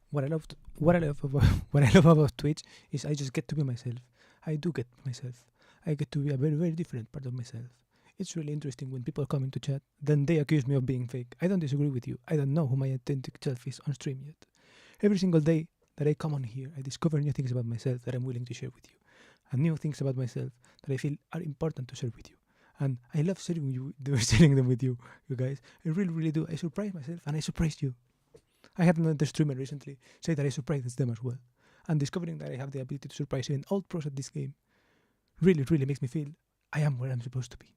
What I love, what I love about what I love about Twitch is I just get to be myself. I do get myself. I get to be a very very different part of myself. It's really interesting when people come into chat, then they accuse me of being fake. I don't disagree with you. I don't know who my authentic self is on stream yet. Every single day that I come on here, I discover new things about myself that I'm willing to share with you, and new things about myself that I feel are important to share with you. And I love sharing you, sharing them with you, you guys. I really, really do. I surprise myself and I surprise you. I had another streamer recently say that I surprised them as well. And discovering that I have the ability to surprise even old pros at this game really, really makes me feel I am where I'm supposed to be.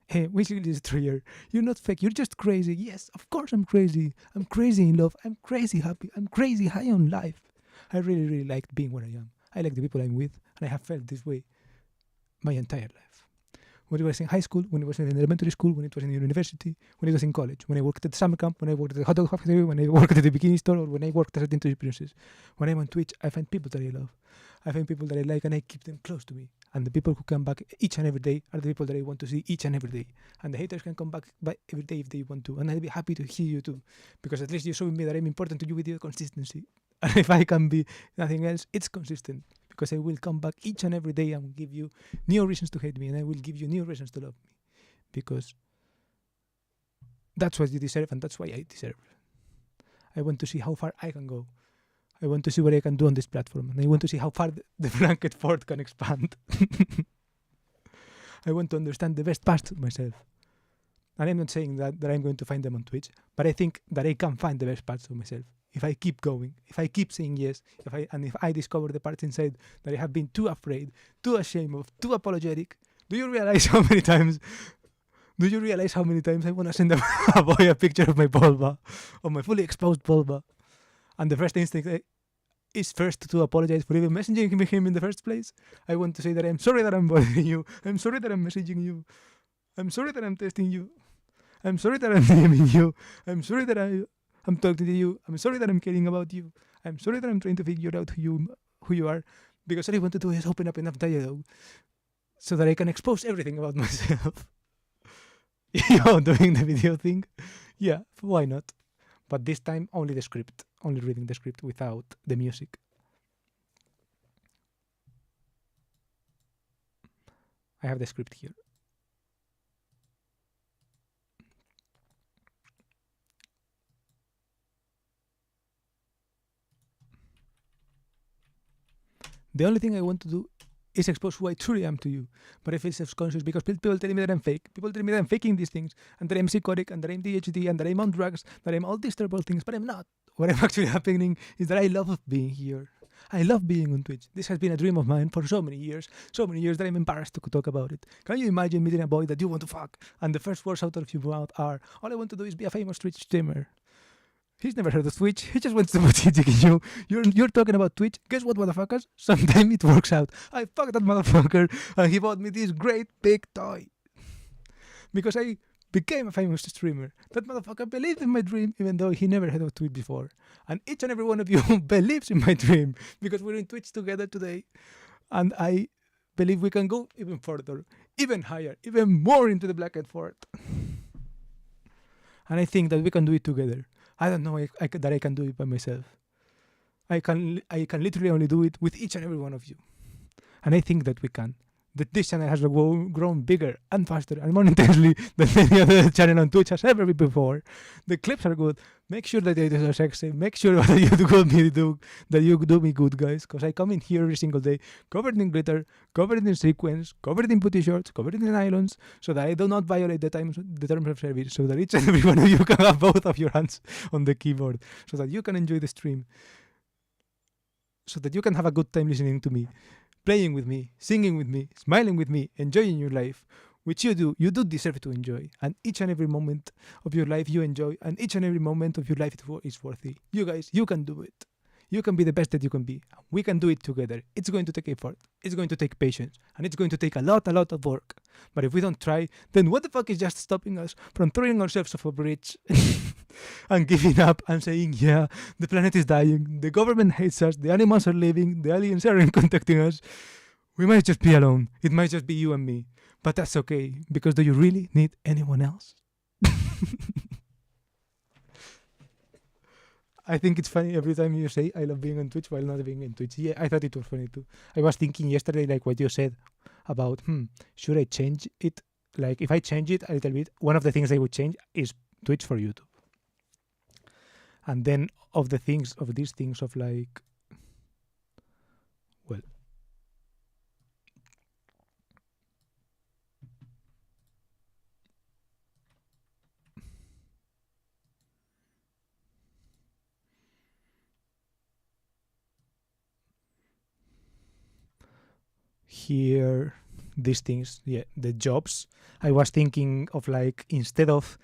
Hey, Weasley Destroyer, you're not fake, you're just crazy. Yes, of course I'm crazy. I'm crazy in love. I'm crazy happy. I'm crazy high on life. I really, really like being where I am. I like the people I'm with, and I have felt this way my entire life. When it was in high school, when it was in elementary school, when it was in university, when it was in college, when I worked at the summer camp, when I worked at the hot dog factory, when I worked at the bikini store, or when I worked as a dental princess. When I'm on Twitch, I find people that I love. I find people that I like, and I keep them close to me. And the people who come back each and every day are the people that I want to see each and every day. And the haters can come back by every day if they want to. And I'll be happy to hear you too, because at least you're showing me that I'm important to you with your consistency. And if I can be nothing else, it's consistent. Because I will come back each and every day and give you new reasons to hate me, and I will give you new reasons to love me. Because that's what you deserve, and that's why I deserve. I want to see how far I can go. I want to see what I can do on this platform, and I want to see how far the blanket fort can expand. I want to understand the best parts of myself. And I'm not saying that I'm going to find them on Twitch, but I think that I can find the best parts of myself. If I keep going, if I keep saying yes, if I discover the parts inside that I have been too afraid, too ashamed of, too apologetic, do you realize how many times I want to send a boy a picture of my vulva, of my fully exposed vulva, and the first instinct is first to apologize for even messaging him in the first place? I want to say that I'm sorry that I'm bothering you. I'm sorry that I'm messaging you. I'm sorry that I'm testing you. I'm sorry that I'm DMing you. I'm sorry that I'm talking to you. I'm sorry that I'm caring about you. I'm sorry that I'm trying to figure out who you are, because all I want to do is open up enough dialogue so that I can expose everything about myself. Doing the video thing, yeah, why not? But this time only the script, only reading the script without the music. I have the script here. The only thing I want to do is expose who I truly am to you. But I feel self-conscious because people tell me that I'm fake. People tell me that I'm faking these things, and that I'm psychotic, and that I'm DHD, and that I'm on drugs, that I'm all these terrible things, but I'm not. What I'm actually happening is that I love being here. I love being on Twitch. This has been a dream of mine for so many years that I'm embarrassed to talk about it. Can you imagine meeting a boy that you want to fuck, and the first words out of your mouth are, all I want to do is be a famous Twitch streamer? He's never heard of Twitch. He just wants to put it in you. You're talking about Twitch. Guess what, motherfuckers? Sometimes it works out. I fucked that motherfucker, and he bought me this great big toy. Because I became a famous streamer. That motherfucker believed in my dream, even though he never heard of Twitch before. And each and every one of you believes in my dream, because we're in Twitch together today. And I believe we can go even further, even higher, even more into the Blackhead Fort. And I think that we can do it together. I don't know that I can do it by myself. I can literally only do it with each and every one of you. And I think that we can. That this channel has grown bigger and faster and more intensely than any other channel on Twitch has ever been before. The clips are good. Make sure that they are sexy. Make sure that you do me good, guys. Because I come in here every single day, covered in glitter, covered in sequins, covered in putty shorts, covered in nylons, so that I do not violate the terms of service, so that each and every one of you can have both of your hands on the keyboard, so that you can enjoy the stream, so that you can have a good time listening to me, playing with me, singing with me, smiling with me, enjoying your life, which you do deserve to enjoy. And each and every moment of your life you enjoy, and each and every moment of your life is worthy. You guys, you can do it. You can be the best that you can be. We can do it together. It's going to take effort. It's going to take patience. And it's going to take a lot of work. But if we don't try, then what the fuck is just stopping us from throwing ourselves off a bridge and giving up and saying, yeah, the planet is dying, the government hates us, the animals are leaving, the aliens are contacting us. We might just be alone. It might just be you and me. But that's okay, because do you really need anyone else? I think it's funny every time you say I love being on Twitch while not being in Twitch. Yeah, I thought it was funny too. I was thinking yesterday, like what you said about, should I change it? Like if I change it a little bit, one of the things I would change is Twitch for YouTube. And then of these things of like, well, here, these things, yeah, the jobs. I was thinking of like, instead of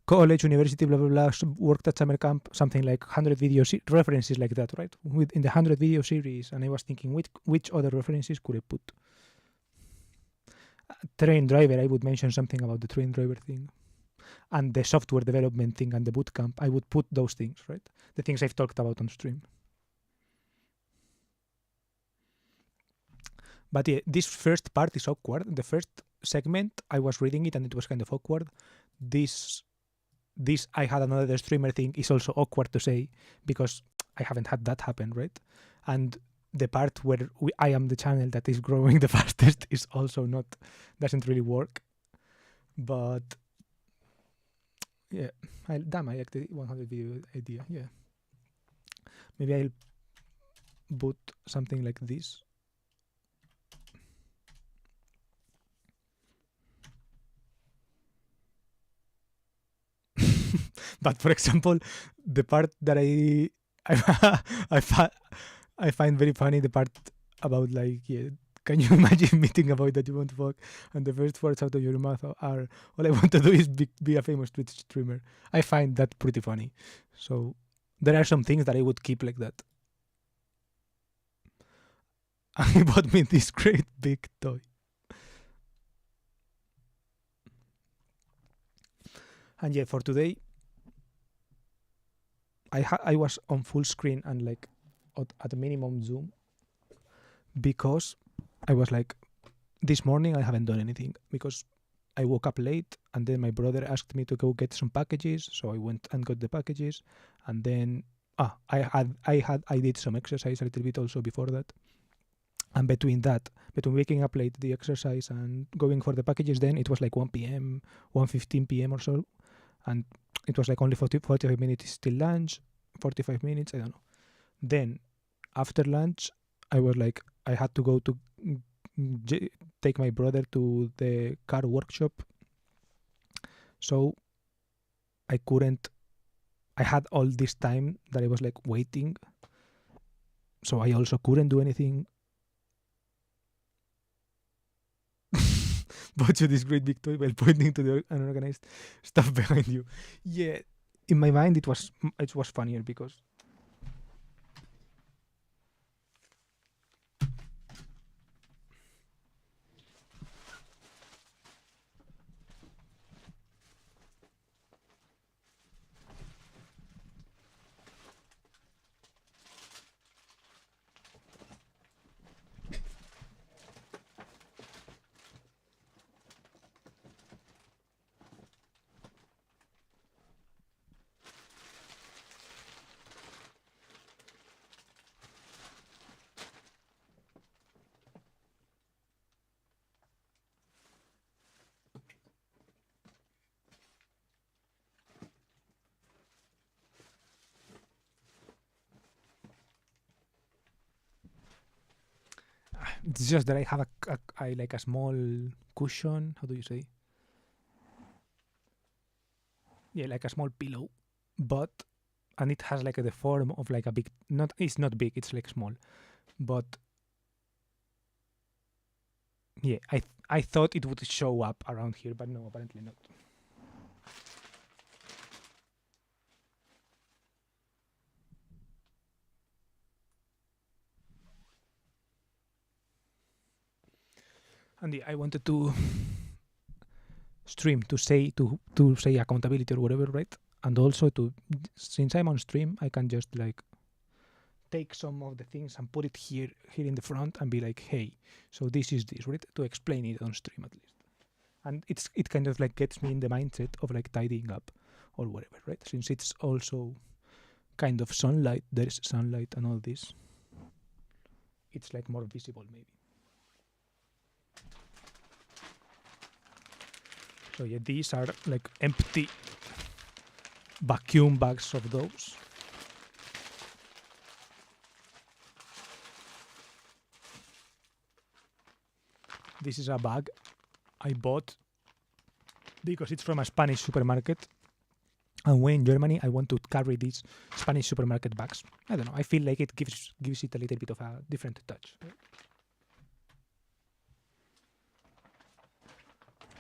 college, university, blah, blah, blah, worked at summer camp, something like 100 video references like that, right? In the 100 video series. And I was thinking, which other references could I put? Train driver, I would mention something about the train driver thing. And the software development thing and the bootcamp, I would put those things, right? The things I've talked about on stream. But yeah, this first part is awkward. The first segment, I was reading it and it was kind of awkward. This I had another streamer thing is also awkward to say because I haven't had that happen, right? And the part where I am the channel that is growing the fastest is also doesn't really work. But yeah, I like the 100 video idea. Yeah, maybe I'll put something like this. But for example, the part that I find very funny, the part about like, yeah, can you imagine meeting a boy that you want to fuck and the first words out of your mouth are, all I want to do is be a famous Twitch streamer. I find that pretty funny. So there are some things that I would keep like that. And he bought me this great big toy. And yeah, for today, I was on full screen and like at a minimum zoom because I was like, this morning I haven't done anything because I woke up late and then my brother asked me to go get some packages, so I went and got the packages, and then I did some exercise a little bit also before that, and between waking up late, the exercise, and going for the packages, then it was like 1 p.m., 1:15 p.m. or so, and it was like only 45 minutes till lunch, 45 minutes, I don't know. Then after lunch, I was like, I had to go to take my brother to the car workshop. So I had all this time that I was like waiting. So I also couldn't do anything. Bought you this great big toy while pointing to the unorganized stuff behind you. Yeah, in my mind it was funnier because it's just that I have I like a small cushion. How do you say? Yeah, like a small pillow, and it has like the form of like a big. It's not big. It's like small, but yeah, I thought it would show up around here, but no, apparently not. And yeah, I wanted to stream to say accountability or whatever, right? And also since I'm on stream, I can just like take some of the things and put it here in the front and be like, hey, so this is this, right? To explain it on stream at least. And it kind of like gets me in the mindset of like tidying up or whatever, right? Since it's also kind of sunlight, there's sunlight and all this, it's like more visible maybe. So yeah, these are like empty vacuum bags of those. This is a bag I bought because it's from a Spanish supermarket. And when in Germany, I want to carry these Spanish supermarket bags. I don't know. I feel like it gives it a little bit of a different touch.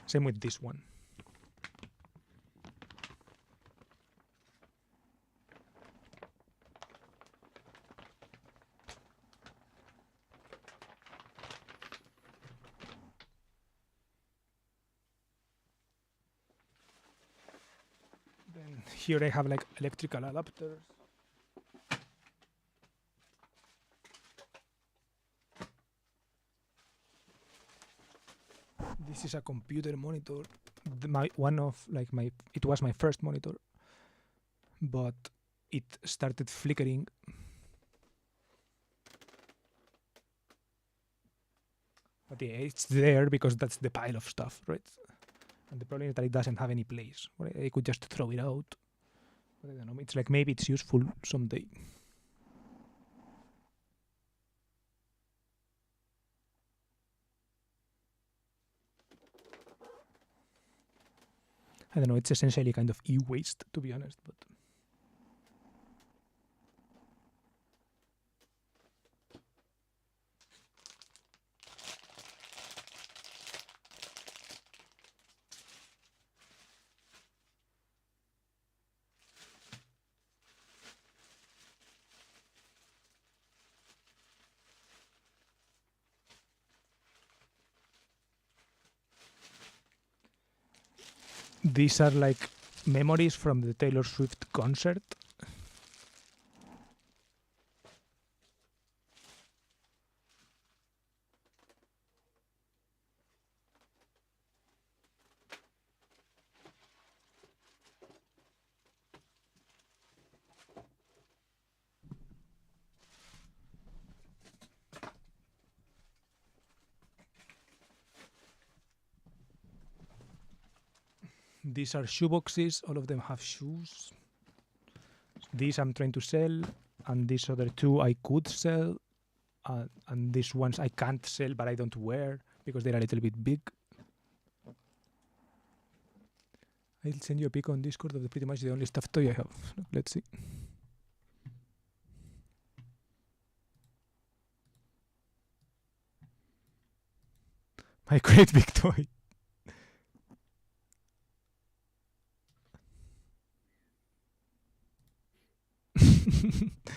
Same with this one. Then here I have like electrical adapters. This is a computer monitor. It was my first monitor, but it started flickering. But yeah, it's there because that's the pile of stuff, right? And the problem is that it doesn't have any place. Right? I could just throw it out. But I don't know. It's like maybe it's useful someday. I don't know. It's essentially kind of e-waste, to be honest. But these are like memories from the Taylor Swift concert. These are shoe boxes. All of them have shoes. These I'm trying to sell, and these other two I could sell, and these ones I can't sell, but I don't wear because they're a little bit big. I'll send you a pic on Discord of pretty much the only stuffed toy I have. Let's see. My great big toy.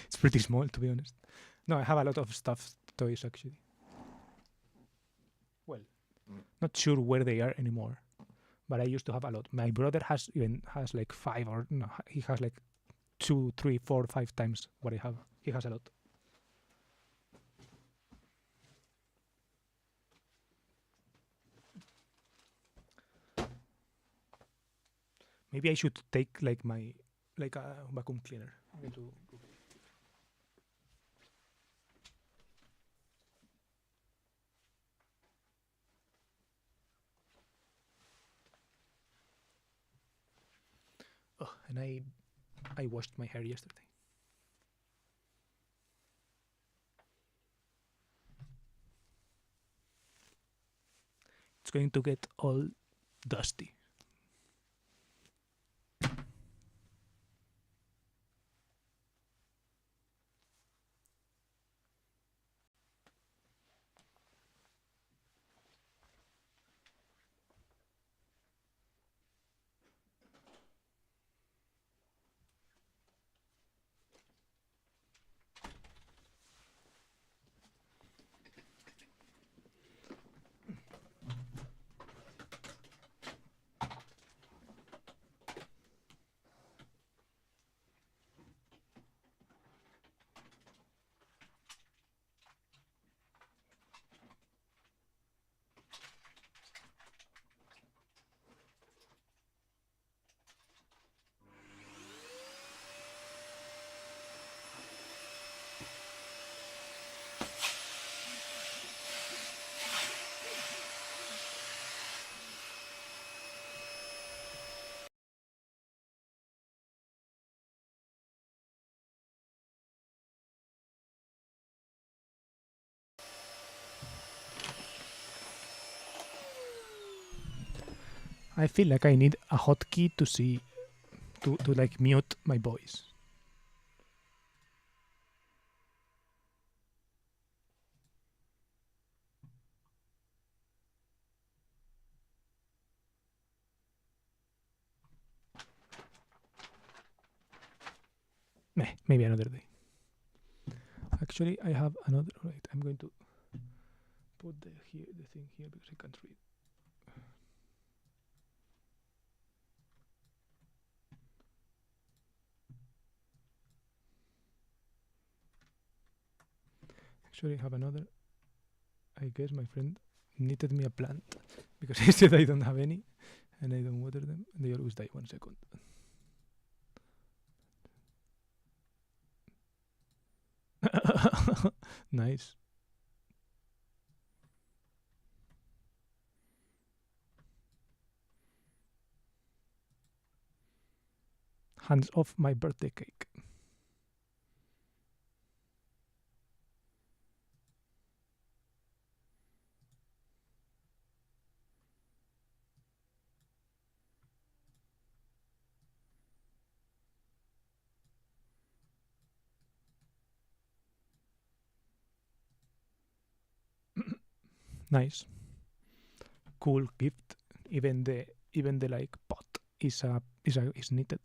It's pretty small, to be honest. No, I have a lot of stuffed toys actually. Well, not sure where they are anymore, but I used to have a lot. My brother has like 5 or no, he has like 2, 3, 4, 5 times what I have. He has a lot. Maybe I should take like a vacuum cleaner. Oh, and I washed my hair yesterday. It's going to get all dusty. I feel like I need a hotkey to see to like mute my voice. Maybe another day. Actually, I have another. Right, I'm going to put the thing here because I can't read. Actually, I have another. I guess my friend knitted me a plant because he said I don't have any and I don't water them and they always die 1 second. Nice. Hands off my birthday cake. Nice. Cool gift. Even the like pot is knitted.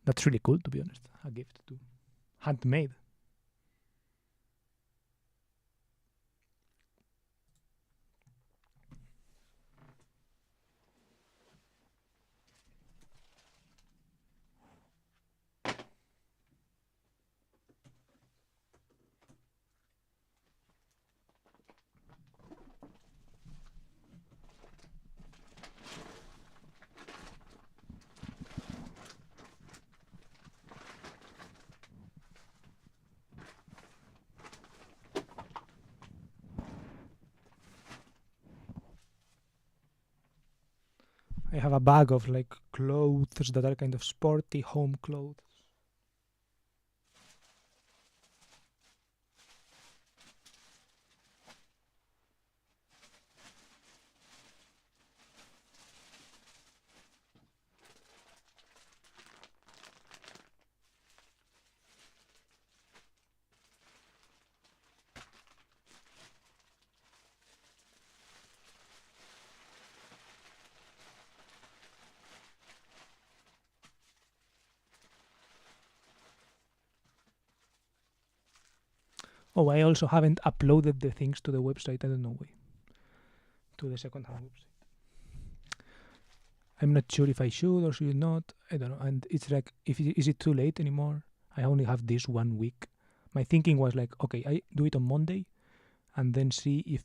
That's really cool, to be honest. A gift too. Handmade. I have a bag of like clothes that are kind of sporty home clothes. Oh, I also haven't uploaded the things to the website. I don't know why. To the second-hand website. I'm not sure if I should or should not. I don't know. And it's like, is it too late anymore? I only have this 1 week. My thinking was like, okay, I do it on Monday, and then see if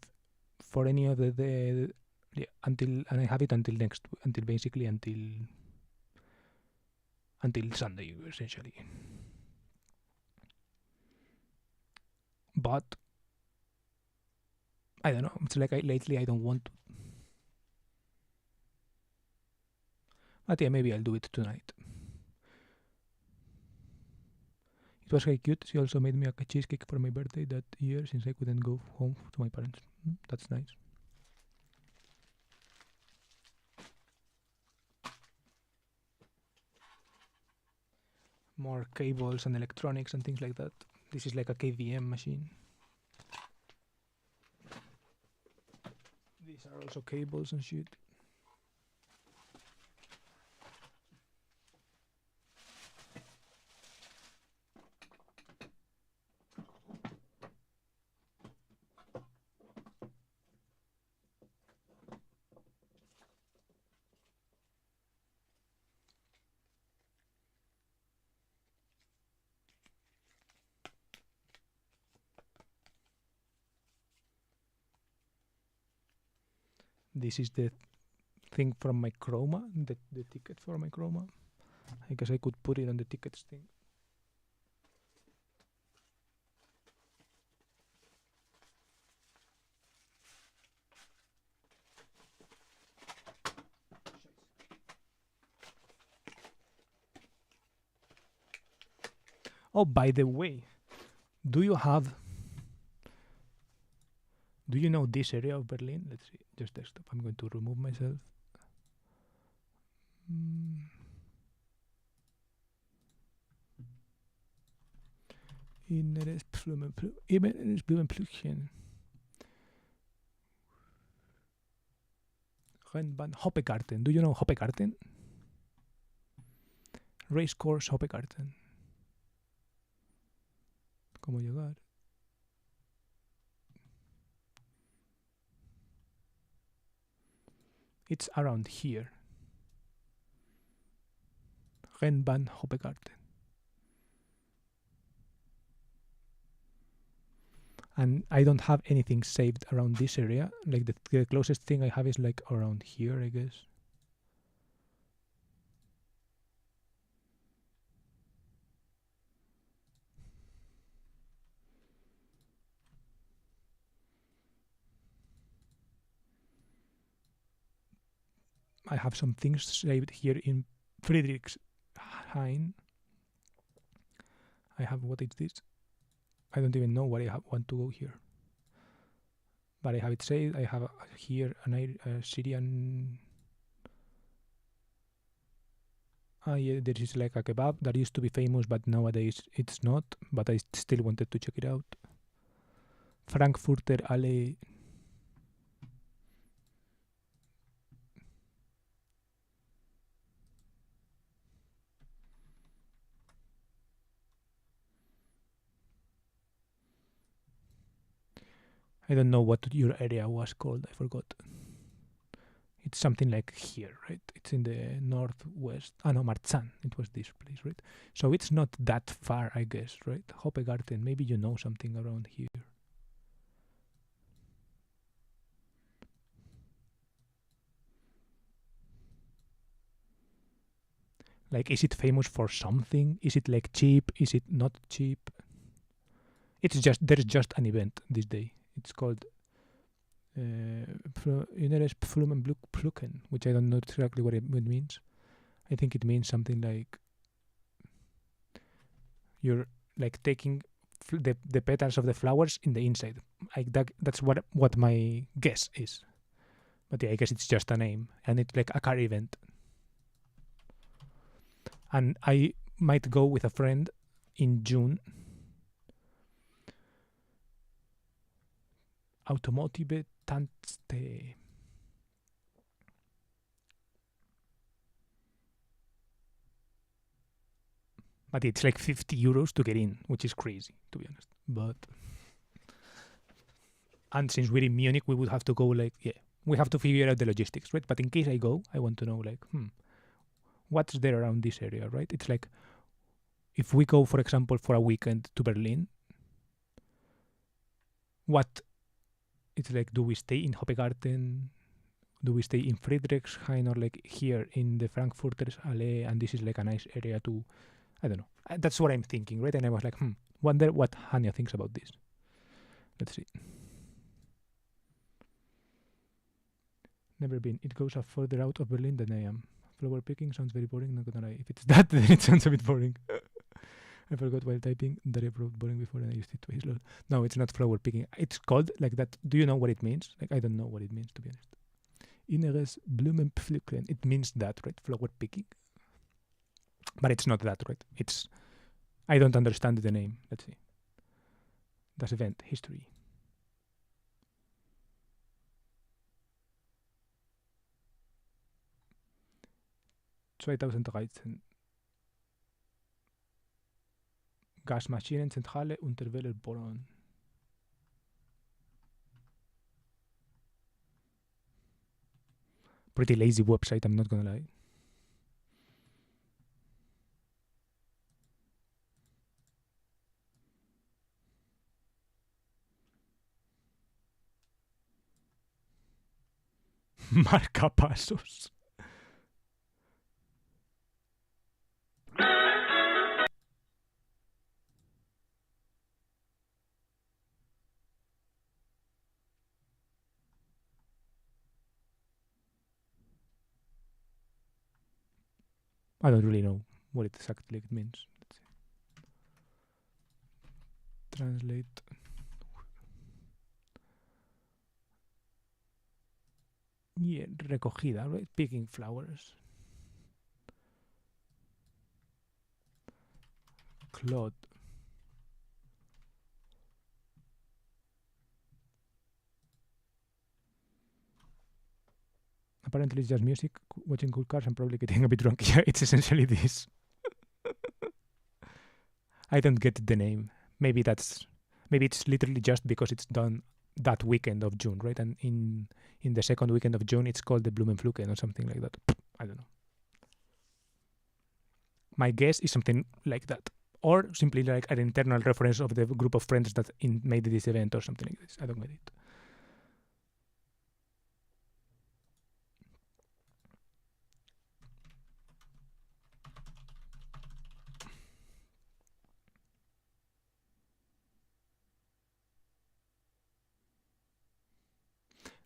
for any of the yeah, until and I have it until basically until Sunday essentially. But I don't know. It's like lately I don't want to. But yeah, maybe I'll do it tonight. It was quite cute. She also made me a cheesecake for my birthday that year since I couldn't go home to my parents. That's nice. More cables and electronics and things like that. This is like a KVM machine. These are also cables and shit. This is the thing from my chroma, the ticket for my chroma. I guess I could put it on the tickets thing. Oh, by the way, do you have Do you know this area of Berlin? Let's see. Just desktop. I'm going to remove myself. Inneres Blumenpflückchen. Rennbahn Hoppegarten. Do you know Hoppegarten? Racecourse Hoppegarten. ¿Cómo llegar? It's around here. Rennbahn Hoppegarten. And I don't have anything saved around this area. Like the closest thing I have is like around here, I guess. I have some things saved here in Friedrichshain. I have, what is this? I don't even know why I want to go here. But I have it saved. I have here a Syrian... yeah, there is like a kebab that used to be famous, but nowadays it's not. But I still wanted to check it out. Frankfurter Allee. I don't know what your area was called. I forgot. It's something like here, right? It's in the northwest. Ah, no, Marzahn. It was this place, right? So it's not that far, I guess, right? Hoppegarten. Maybe you know something around here. Like, is it famous for something? Is it like cheap? Is it not cheap? It's just, there's just an event this day. It's called Inneres Blumenpflücken, which I don't know exactly what it means. I think it means something like you're like taking the petals of the flowers in the inside. That's what my guess is. But yeah, I guess it's just a name, and it's like a car event. And I might go with a friend in June. Automotive Tante. But it's like 50 euros to get in, which is crazy, to be honest. But and since we're in Munich, we would have to go like, yeah, we have to figure out the logistics, right? But in case I go, I want to know like, what's there around this area, right? It's like, if we go, for example, for a weekend to Berlin, what it's like, do we stay in Hoppegarten? Do we stay in Friedrichshain, or like here in the Frankfurter's Allee, and this is like a nice area to, I don't know. That's what I'm thinking, right? And I was like, wonder what Hania thinks about this. Let's see. Never been. It goes a further out of Berlin than I am. Flower picking sounds very boring, not gonna lie. If it's that, then it sounds a bit boring. I forgot while typing that I wrote boring before and I used it twice. No, it's not flower picking. It's called like that. Do you know what it means? Like, I don't know what it means, to be honest. Inneres Blumenpflücken. It means that, right? Flower picking. But it's not that, right? It's... I don't understand the name. Let's see. Das Event. History. ...2013. Gasmaschinenzentrale Unterwelle Bonn. Pretty lazy website, I'm not gonna lie. Marcapasos. I don't really know what it exactly means. Let's see. Translate. Yeah, recogida, right? Picking flowers. Claude. Apparently it's just music, watching cool cars, and probably getting a bit drunk. Yeah, it's essentially this. I don't get the name. Maybe it's literally just because it's done that weekend of June, right? And in the second weekend of June, it's called the Blumenfluken or something like that. I don't know. My guess is something like that, or simply like an internal reference of the group of friends that made this event or something like this. I don't get it.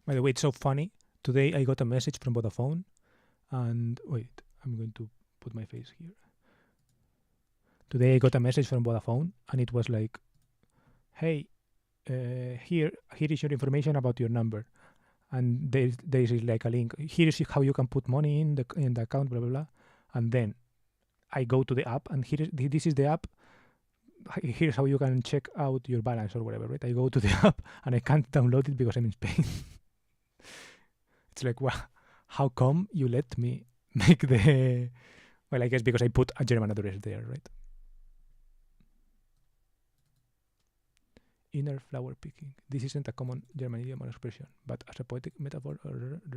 By the way, it's so funny. Today I got a message from Vodafone, and wait, I'm going to put my face here. Today I got a message from Vodafone, and it was like, "Hey, here is your information about your number, and there is like a link. Here is how you can put money in the account, blah blah blah." And then I go to the app, and this is the app. Here's how you can check out your balance or whatever, right? I go to the app and I can't download it because I'm in Spain. It's like, wow, how come you let me make the... Well, I guess because I put a German address there, right? Inner flower picking. This isn't a common German idiom or expression, but as a poetic metaphor... Okay.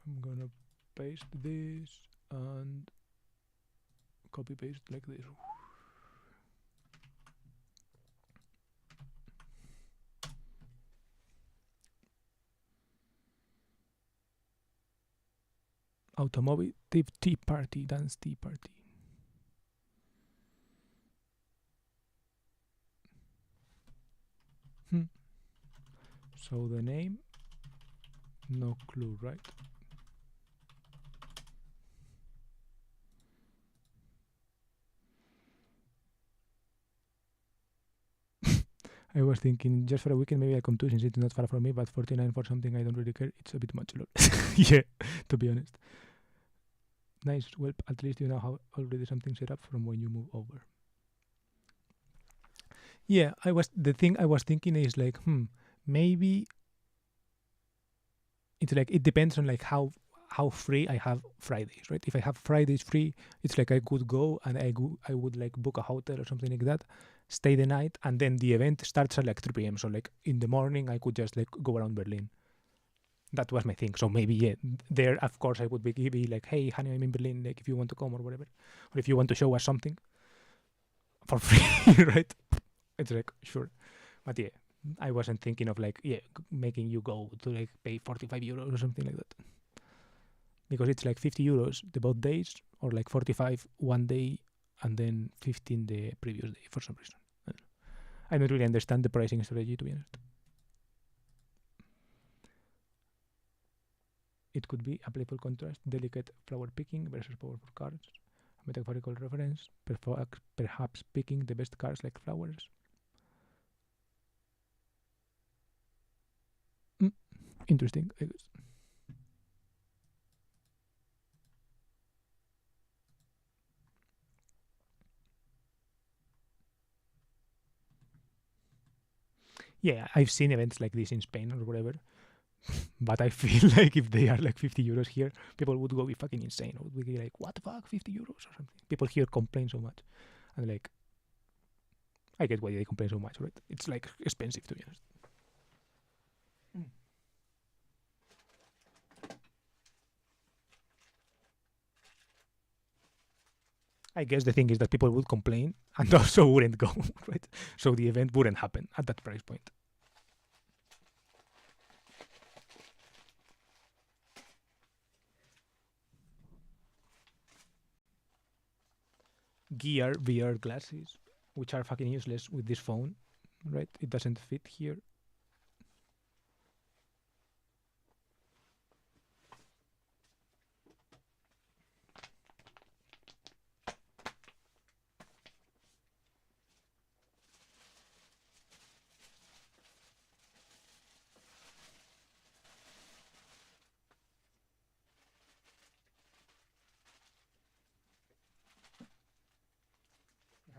I'm gonna paste this and copy paste like this. Automotive tea party, dance tea party. So the name, no clue, right? I was thinking just for a weekend maybe I come too, since it's not far from me, but 49 for something I don't really care, it's a bit much. Yeah, to be honest. Nice. Well, at least you know how already something set up from when you move over. Yeah, the thing I was thinking is like, maybe it's like it depends on like how free I have Fridays, right? If I have Fridays free, it's like I could go and I would like book a hotel or something like that, stay the night, and then the event starts at like 3 p.m. So like in the morning I could just like go around Berlin. That was my thing. So maybe yeah, there of course I would be like, hey honey, I'm in Berlin, like if you want to come or whatever, or if you want to show us something for free, right? It's like sure, but yeah, I wasn't thinking of like making you go to like pay 45 euros or something like that, because it's like 50 euros the both days, or like 45 one day and then 15 the previous day for some reason. I don't really understand the pricing strategy, to be honest. It could be a playful contrast, delicate flower picking versus powerful cards, a metaphorical reference, perhaps picking the best cards like flowers. Interesting, I guess. Yeah, I've seen events like this in Spain or whatever, but I feel like if they are like 50 euros here, people would go be fucking insane. Would be like, what the fuck, 50 euros or something. People here complain so much. And like, I get why they complain so much, right? It's like expensive, to be honest. I guess the thing is that people would complain and also wouldn't go, right? So the event wouldn't happen at that price point. Gear VR glasses, which are fucking useless with this phone, right? It doesn't fit here.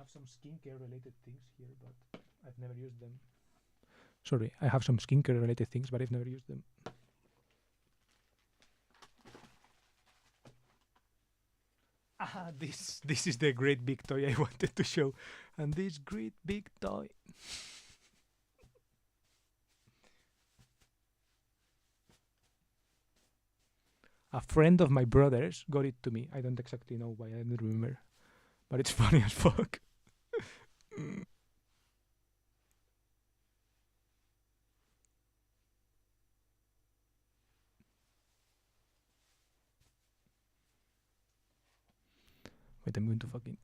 have some skincare related things here, but I've never used them. Sorry, I have some skincare related things, but I've never used them. Ah, this is the great big toy I wanted to show. And this great big toy. A friend of my brother's got it to me. I don't exactly know why, I don't remember. But it's funny as fuck. Wait, I'm going to fucking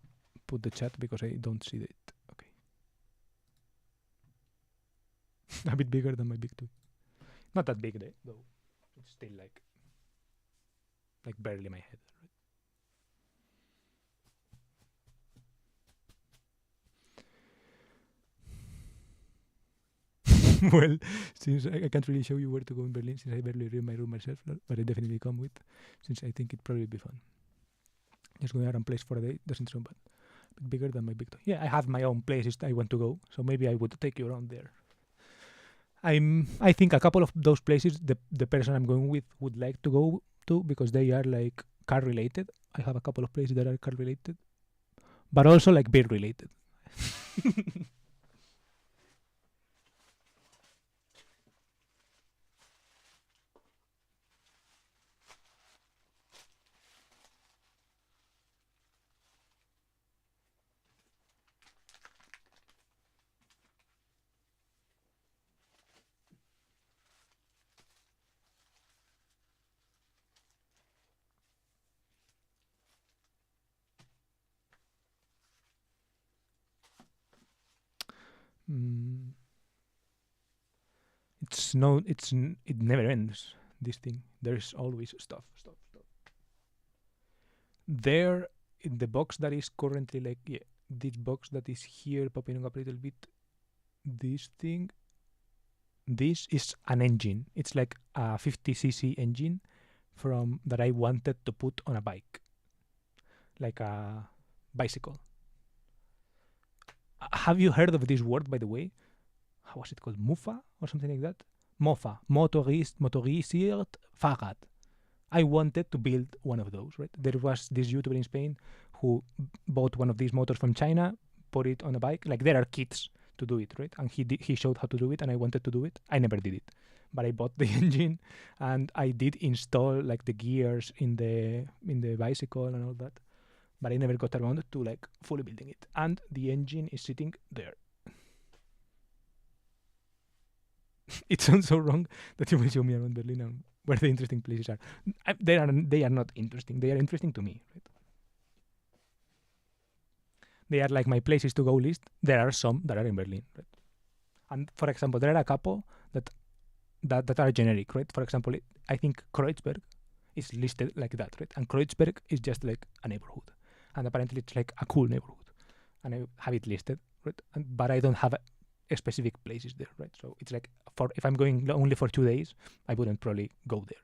put the chat because I don't see it. Okay. A bit bigger than my big toy. Not that big though. It's still like barely my head. Right? Well, since I can't really show you where to go in Berlin, since I barely read my room myself, but I definitely come with, since I think it'd probably be fun. Just going out and place for a day doesn't sound bad. A bit bigger than my big toy. Yeah, I have my own places I want to go, so maybe I would take you around there. I think a couple of those places the person I'm going with would like to go to because they are like car related. I have a couple of places that are car related, but also like beer related. It never ends. This thing, there's always stuff. There in the box that is currently this box that is here popping up a little bit. This thing. This is an engine. It's like a 50cc engine from that I wanted to put on a bike, like a bicycle. Have you heard of this word, by the way? How was it called? Mufa or something like that? Mofa, motorisiert Fahrrad. I wanted to build one of those, right? There was this YouTuber in Spain who bought one of these motors from China, put it on a bike. Like there are kits to do it, right? And he showed how to do it, and I wanted to do it. I never did it, but I bought the engine, and I did install like the gears in the bicycle and all that. But I never got around to like fully building it. And the engine is sitting there. It sounds so wrong that you will show me around Berlin and where the interesting places are. They are not interesting. They are interesting to me, right? They are like my places to go list. There are some that are in Berlin, right? And for example, there are a couple that are generic, right? For example, I think Kreuzberg is listed like that, right? And Kreuzberg is just like a neighborhood, and apparently it's like a cool neighborhood, and I have it listed, right? But I don't have specific places there, right? So it's like if I'm going only for 2 days, I wouldn't probably go there.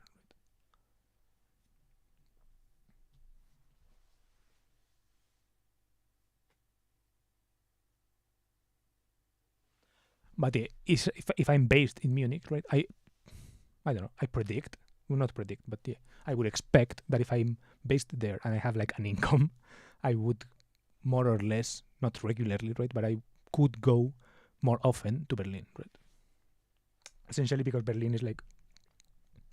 But if I'm based in Munich, right? I don't know. I predict, well, not predict, but yeah, I would expect that if I'm based there and I have like an income, I would more or less, not regularly, right? But I could go more often to Berlin, right? Essentially because Berlin is like,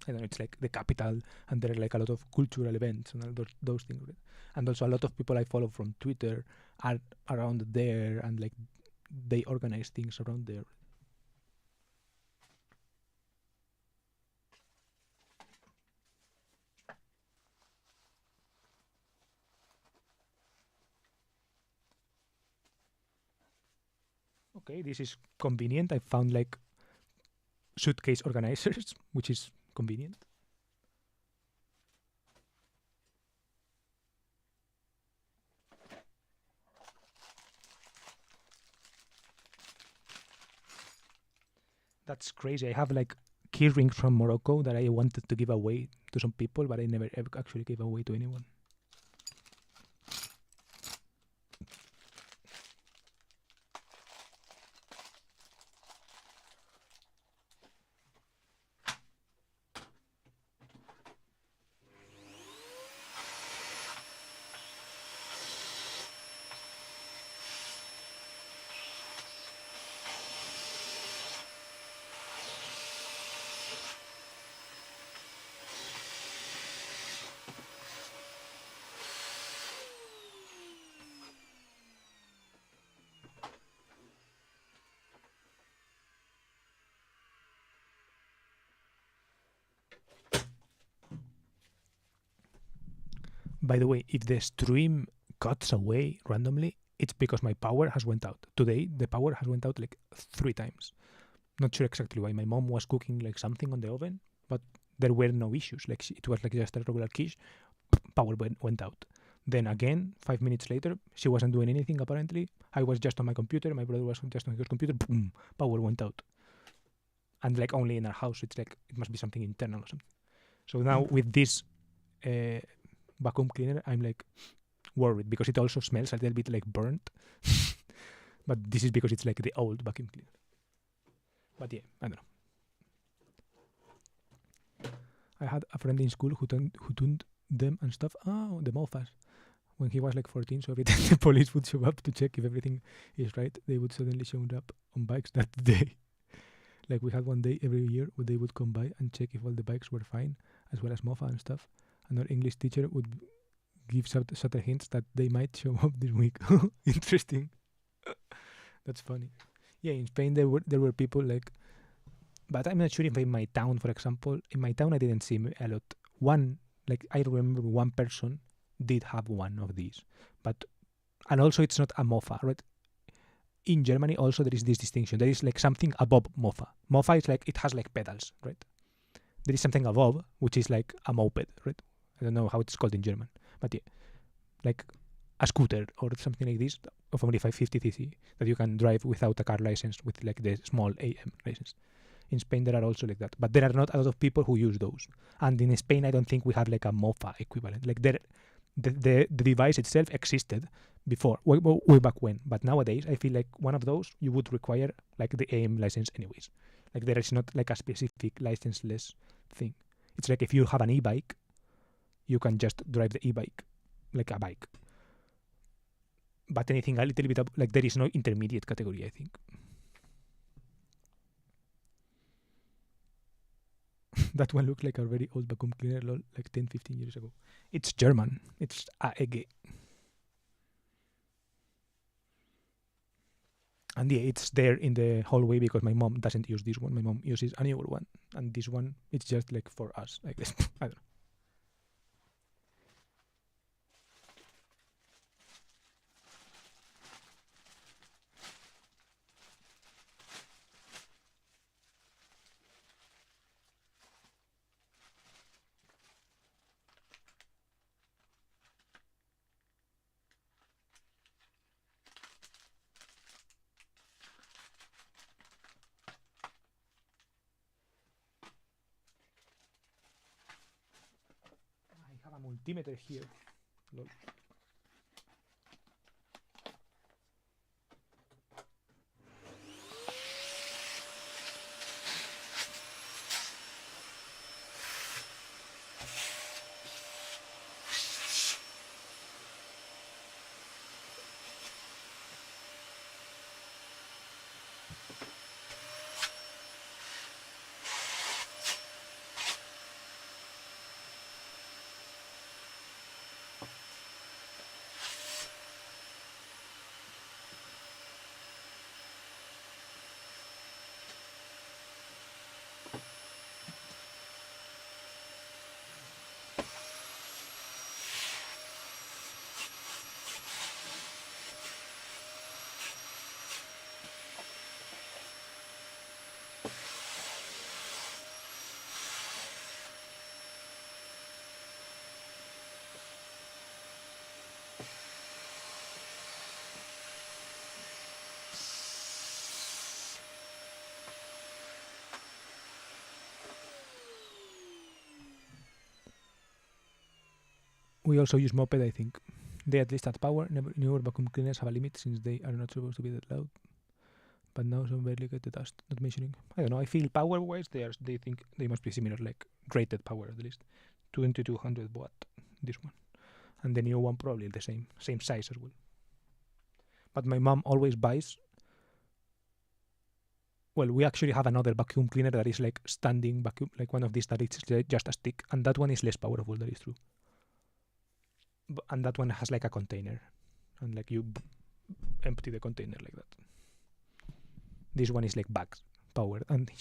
I don't know, it's like the capital, and there are like a lot of cultural events and all those things, right? And also a lot of people I follow from Twitter are around there, and like they organize things around there. Okay, this is convenient. I found like suitcase organizers, which is convenient. That's crazy. I have like key rings from Morocco that I wanted to give away to some people, but I never ever actually gave away to anyone. By the way, if the stream cuts away randomly, it's because my power has went out. Today, the power has went out like 3 times. Not sure exactly why. My mom was cooking like something on the oven, but there were no issues. Like it was like just a regular quiche. Power went out. Then again, 5 minutes later, she wasn't doing anything apparently. I was just on my computer. My brother was just on his computer. Boom, power went out. And like only in our house, it's like it must be something internal or something. So now with this vacuum cleaner, I'm like worried because it also smells a little bit like burnt. But this is because it's like the old vacuum cleaner. But yeah, I don't know. I had a friend in school who tuned them and stuff. Oh, the mofas. When he was like 14, so every time the police would show up to check if everything is right, they would suddenly show up on bikes that day. Like we had one day every year where they would come by and check if all the bikes were fine, as well as mofa and stuff. And our English teacher would give subtle hints that they might show up this week. Interesting. That's funny. Yeah, in Spain there were people like, but I'm not sure if in my town, for example, in my town I didn't see a lot. I remember one person did have one of these, and also it's not a mofa, right? In Germany also there is this distinction. There is like something above mofa. Mofa is like, it has like pedals, right? There is something above, which is like a moped, right? I don't know how it's called in German, but yeah, like a scooter or something like this of only 550cc that you can drive without a car license with like the small AM license. In Spain there are also like that, but there are not a lot of people who use those. And in Spain I don't think we have like a mofa equivalent. Like the device itself existed before, way back when, but nowadays I feel like one of those you would require like the AM license anyways. Like there is not like a specific licenseless thing. It's like if you have an e-bike, you can just drive the e-bike like a bike. But anything a little bit like there is no intermediate category, I think. That one looked like a very old vacuum cleaner like 10-15 years ago. It's German. It's AEG. And yeah, it's there in the hallway because my mom doesn't use this one. My mom uses a newer one. And this one, it's just like for us, I guess. I don't know. I have a multimeter here. Lol. We also use moped, I think. They at least add power. Newer vacuum cleaners have a limit since they are not supposed to be that loud. But now some barely get the dust. Not mentioning. I don't know. I feel power-wise, they think they must be similar, like rated power at least. 2200 watt. This one, and the new one probably the same size as well. But my mom always buys. Well, we actually have another vacuum cleaner that is like standing vacuum, like one of these that is just a stick, and that one is less powerful. That is true. And that one has like a container, and like you empty the container like that. This one is like back powered, and